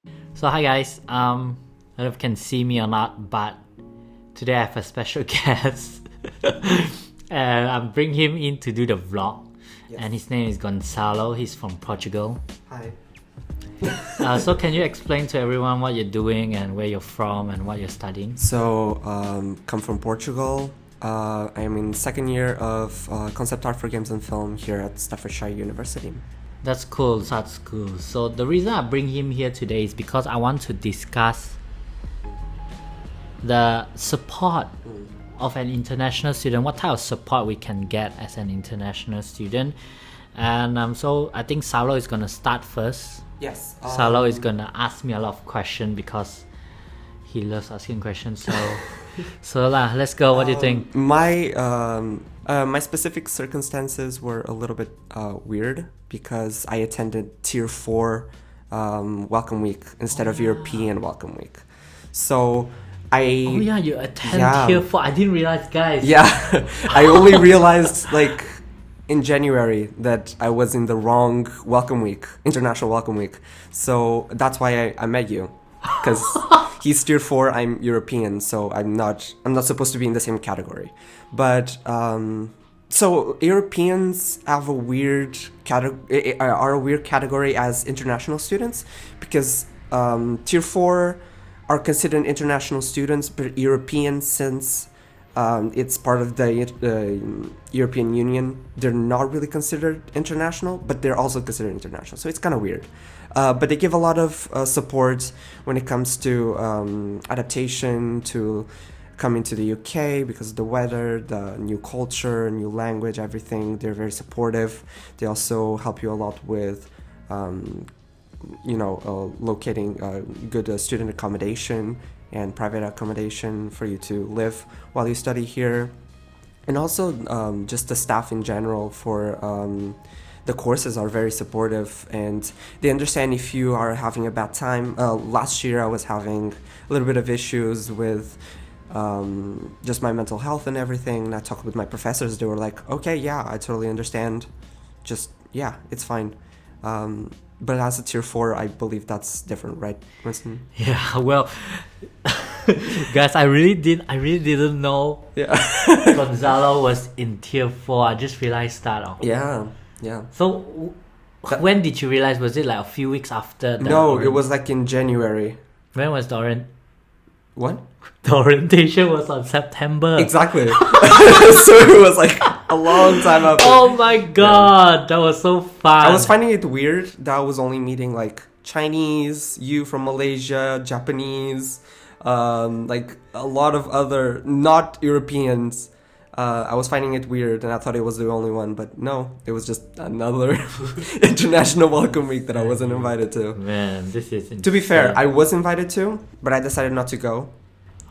So hi guys, I don't know if you can see me or not, but today I have a special guest, and I'm bringing him in to do the vlog. Yes. And his name is Goncalo. He's from Portugal. Hi. So can you explain to everyone what you're doing and where you're from and what you're studying? So, come from Portugal. I'm in second year of concept art for games and film here at Staffordshire University. That's cool. That's cool. So the reason I bring him here today is because I want to discuss the support of an international student. What type of support we can get as an international student, and so I think Salo is gonna start first. Yes. Salo is gonna ask me a lot of questions because he loves asking questions. So let's go. What do you think? My specific circumstances were a little bit weird because I attended Tier 4 Welcome Week instead of European Welcome Week. So You attend Tier 4. I didn't realize, guys. Yeah, I only realized in January that I was in the wrong Welcome Week, International Welcome Week. So that's why I met you, because he's Tier 4, I'm European, so I'm not supposed to be in the same category. But so Europeans have a weird category as international students, because Tier 4 are considered international students, but European, since it's part of the European Union, they're not really considered international, but they're also considered international. So it's kind of weird. But they give a lot of support when it comes to adaptation, to coming to the UK because of the weather, the new culture, new language, everything. They're very supportive. They also help you a lot with locating good student accommodation and private accommodation for you to live while you study here. And also just the staff in general for the courses are very supportive, and they understand if you are having a bad time. Last year I was having a little bit of issues with just my mental health and everything, and I talked with my professors. They were like, okay, yeah, I totally understand, just yeah, it's fine. But as a Tier 4, I believe that's different, right, Winston? Yeah, well, guys, I really didn't know Gonzalo was in Tier 4. I just realized that. Yeah. So, when did you realize? Was it like a few weeks after? No, it was like in January. When was the What? The orientation was on September. Exactly. So it was like a long time after. Oh my god, that was so fun. I was finding it weird that I was only meeting like Chinese, you from Malaysia, Japanese, like a lot of other not Europeans. I was finding it weird, and I thought it was the only one, but no, it was just another international welcome week that I wasn't invited to. Man, this is insane. To be fair, I was invited to, but I decided not to go.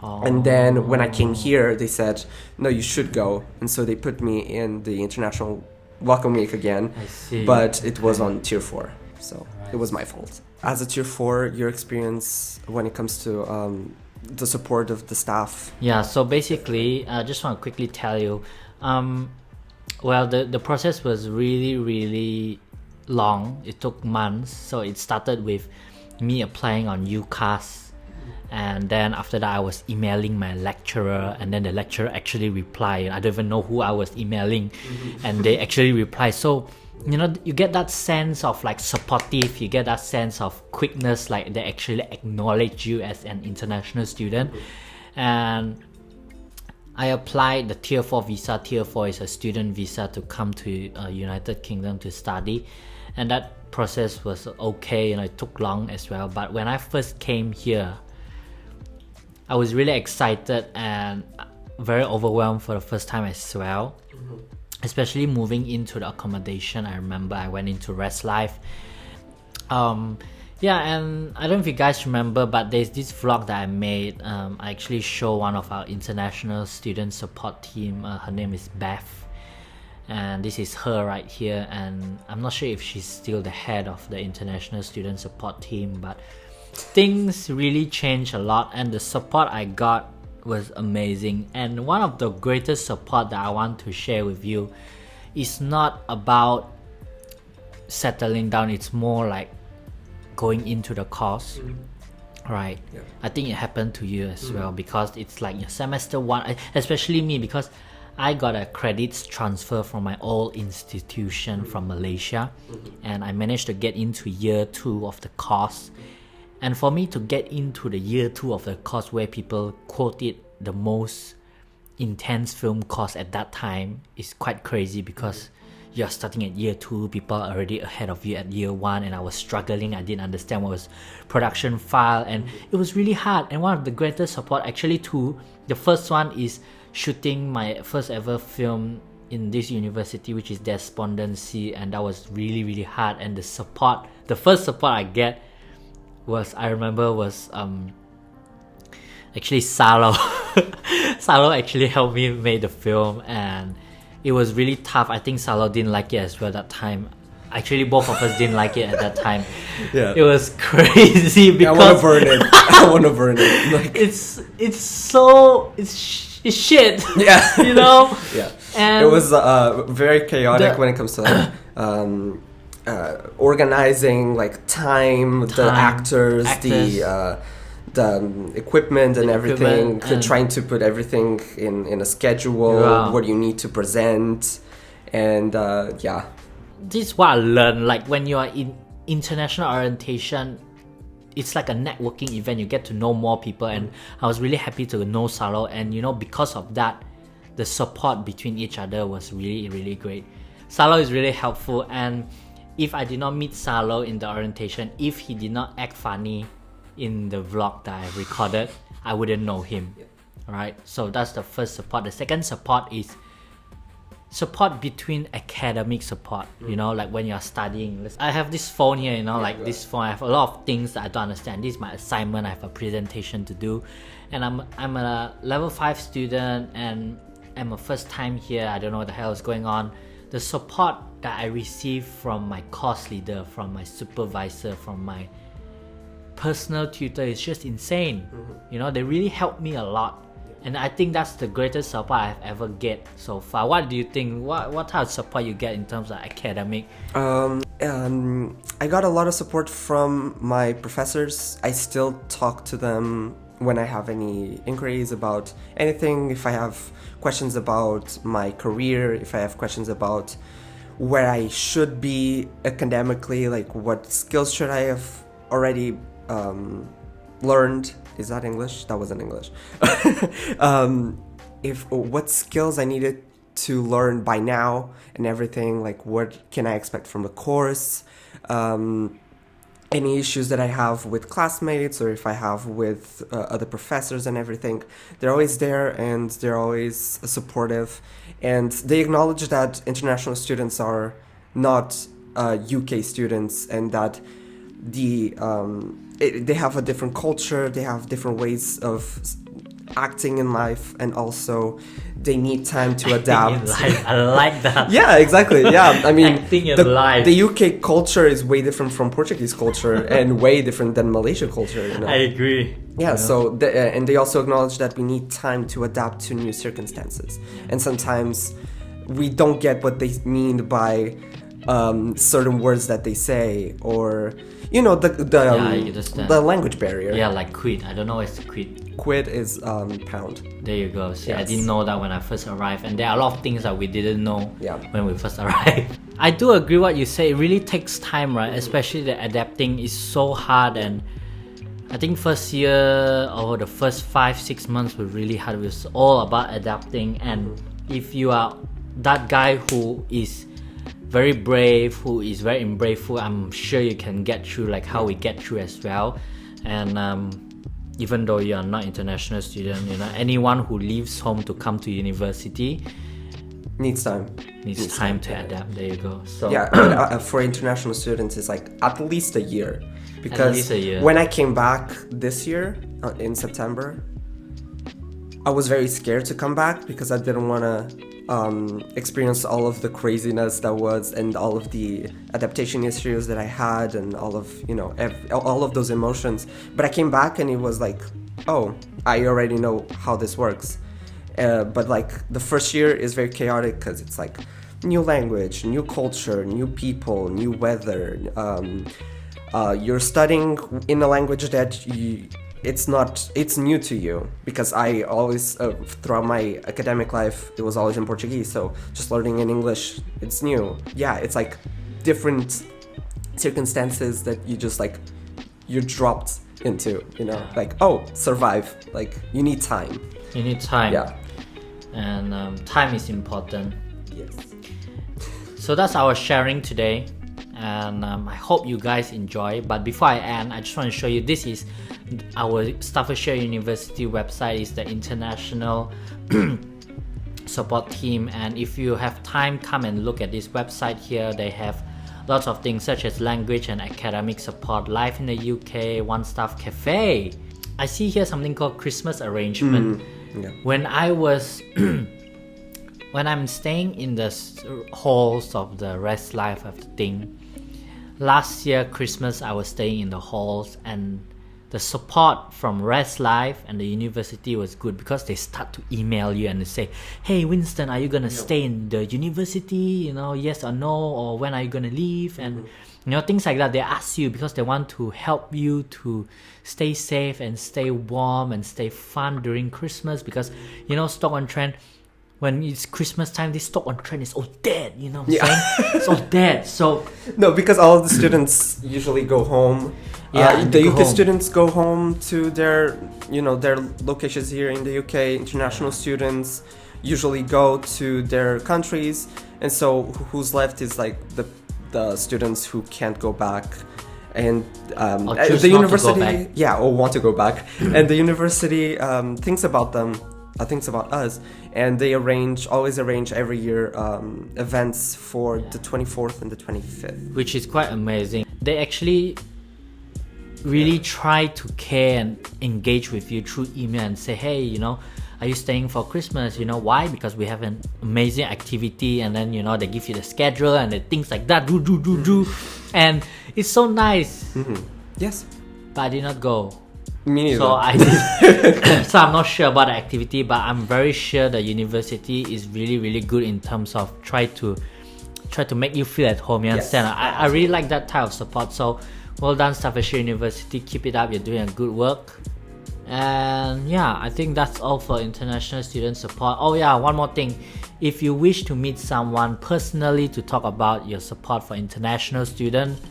And then when I came here, they said, no, you should go. And so they put me in the international welcome week again. I see. But it was on Tier 4, so it was my fault. As a Tier 4, your experience when it comes to the support of the staff? Yeah, so basically, I just want to quickly tell you, the process was really long. It took months. So it started with me applying on UCAS, and then after that I was emailing my lecturer, and then the lecturer actually replied. I don't even know who I was emailing, and they actually replied. So you get that sense of like supportive, you get that sense of quickness, like they actually acknowledge you as an international student. And I applied the Tier 4 visa. Tier 4 is a student visa to come to United Kingdom to study, and that process was okay. It took long as well, but when I first came here, I was really excited and very overwhelmed for the first time as well. Especially moving into the accommodation. I remember I went into Rest Life. And I don't know if you guys remember, but there's this vlog that I made. I actually show one of our international student support team. Her name is Beth, and this is her right here. And I'm not sure if she's still the head of the international student support team, but things really changed a lot, and the support I got was amazing. And one of the greatest support that I want to share with you is not about settling down. It's more like going into the course. Right. Yeah. I think it happened to you as well, because it's like your semester 1, especially me, because I got a credits transfer from my old institution from Malaysia, and I managed to get into year 2 of the course. And for me to get into the year 2 of the course, where people quote it the most intense film course at that time, is quite crazy, because you're starting at year 2, people are already ahead of you at year 1, and I was struggling. I didn't understand what was production file, and it was really hard. And one of the greatest support, actually two, the first one is shooting my first ever film in this university, which is Despondency, and that was really, really hard. And the first support I get was, I remember, was actually Salo. Salo actually helped me make the film, and it was really tough. I think Salo didn't like it as well that time. Actually, both of us didn't like it at that time. Yeah. It was crazy because I want to burn it. I want to burn it. Like, it's shit. Yeah. You know? Yeah. And it was very chaotic when it comes to like, organizing, like the actors, the equipment and everything, and trying to put everything in a schedule, what you need to present, and this is what I learned. Like, when you are in international orientation, it's like a networking event. You get to know more people, and I was really happy to know Salo, and you know, because of that, the support between each other was really, really great. Salo is really helpful, and if I did not meet Salo in the orientation, if he did not act funny in the vlog that I recorded, I wouldn't know him. Right? So that's the first support. The second support is support between academic support. You know, like when you're studying. I have this phone here, you know, this phone. I have a lot of things that I don't understand. This is my assignment. I have a presentation to do, and I'm a level 5 student, and I'm a first time here. I don't know what the hell is going on. The support that I receive from my course leader, from my supervisor, from my personal tutor is just insane. You know, they really helped me a lot, and I think that's the greatest support I've ever get so far. What do you think? What type of support you get in terms of academic? I got a lot of support from my professors. I still talk to them when I have any inquiries about anything. If I have questions about my career, if I have questions about where I should be academically, like what skills should I have already learned. Is that English? That wasn't English. What skills I needed to learn by now and everything, like what can I expect from the course, any issues that I have with classmates, or if I have with other professors and everything, they're always there, and they're always supportive, and they acknowledge that international students are not UK students, and that they have a different culture, they have different ways of acting in life, and also they need time to adapt. I like that. Yeah, exactly. Yeah, I mean, the UK culture is way different from Portuguese culture and way different than Malaysian culture. You know? I agree. Yeah, so and they also acknowledge that we need time to adapt to new circumstances, and sometimes we don't get what they mean by certain words that they say, or you know, the language barrier. Yeah, like quid. I don't know what's quid. Quid is pound. There you go. See, Yes. I didn't know that when I first arrived, and there are a lot of things that we didn't know when we first arrived. I do agree what you say. It really takes time, right? Especially the adapting is so hard, and I think first year or the first 5-6 months were really hard. It was all about adapting, and if you are that guy who is very brave, who is very embraceful, I'm sure you can get through, like how we get through as well. And even though you are not international student, you know, anyone who leaves home to come to university needs time to adapt. There you go. So yeah, for international students, it's like at least a year, because when I came back this year in September, I was very scared to come back because I didn't want to experience all of the craziness that was, and all of the adaptation issues that I had, and all of, you know, all of those emotions. But I came back and it was like, oh, I already know how this works. But like the first year is very chaotic because it's like new language, new culture, new people, new weather, you're studying in a language that it's new to you, because I always throughout my academic life it was always in Portuguese, so just learning in English, it's new. Yeah, it's like different circumstances that you just like you're dropped into, you know, like, oh, survive, like you need time. You need time. Yeah. And time is important. Yes. So that's our sharing today, and I hope you guys enjoy. But before I end, I just want to show you, this is our Staffordshire University website. Is the international support team, and if you have time, come and look at this website here. They have lots of things such as language and academic support, life in the UK, one staff cafe. I see here something called Christmas arrangement. Yeah. When I was when I'm staying in the halls of the rest life of the thing, last year Christmas I was staying in the halls, and the support from Rest Life and the university was good, because they start to email you and they say, hey Winston, are you gonna stay in the university, you know, yes or no, or when are you gonna leave, and you know, things like that. They ask you because they want to help you to stay safe and stay warm and stay fun during Christmas, because you know, Stoke-on-Trent, when it's Christmas time, this Stoke-on-Trent is all dead, you know what I'm saying? It's all dead. So no, because all of the students usually go home. The UK students go home to their, you know, their locations here in the UK. International students usually go to their countries, and so who's left is like the students who can't go back, and the university, or want to go back, and the university thinks about them, thinks about us, and they always arrange every year events for the 24th and the 25th, which is quite amazing. They actually really try to care and engage with you through email and say, hey, you know, are you staying for Christmas? You know why? Because we have an amazing activity, and then, you know, they give you the schedule and the things like that, do, and it's so nice. Yes, but I did not go. Me neither. So I did. So I'm not sure about the activity, but I'm very sure the university is really, really good in terms of try to make you feel at home. You understand? I really like that type of support. So well done, Staffordshire University. Keep it up. You're doing a good work. And yeah, I think that's all for international student support. Oh yeah, one more thing. If you wish to meet someone personally to talk about your support for international students,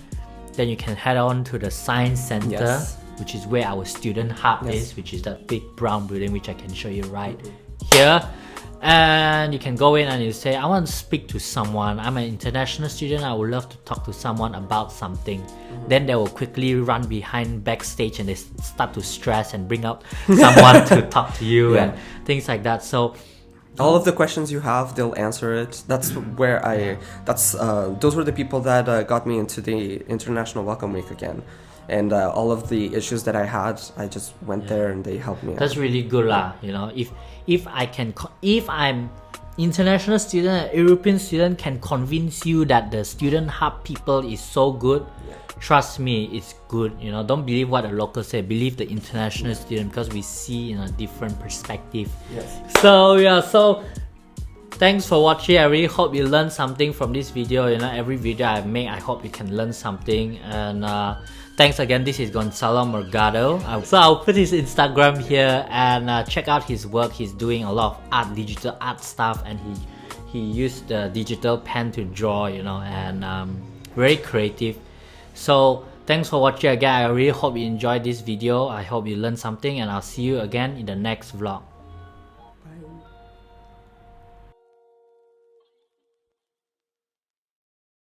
then you can head on to the Science Center, which is where our student hub is, which is that big brown building, which I can show you right here. And you can go in and you say, I want to speak to someone. I'm an international student. I would love to talk to someone about something. Then they will quickly run behind backstage and they start to stress and bring out someone to talk to you and things like that. So all of the questions you have, they'll answer it. That's where those were the people that got me into the International Welcome Week again. And all of the issues that I had, I just went there and they helped me out. That's really good lah. You know, if I'm international student, European student can convince you that the student hub people is so good, trust me, it's good. You know, don't believe what the locals say. Believe the international student, because we see in a different perspective. So thanks for watching. I really hope you learned something from this video. You know, every video I make, I hope you can learn something. And thanks again. This is Goncalo Morgado. So I'll put his Instagram here, and check out his work. He's doing a lot of art, digital art stuff, and he used the digital pen to draw, you know, and very creative. So thanks for watching again. I really hope you enjoyed this video. I hope you learned something, and I'll see you again in the next vlog. Bye.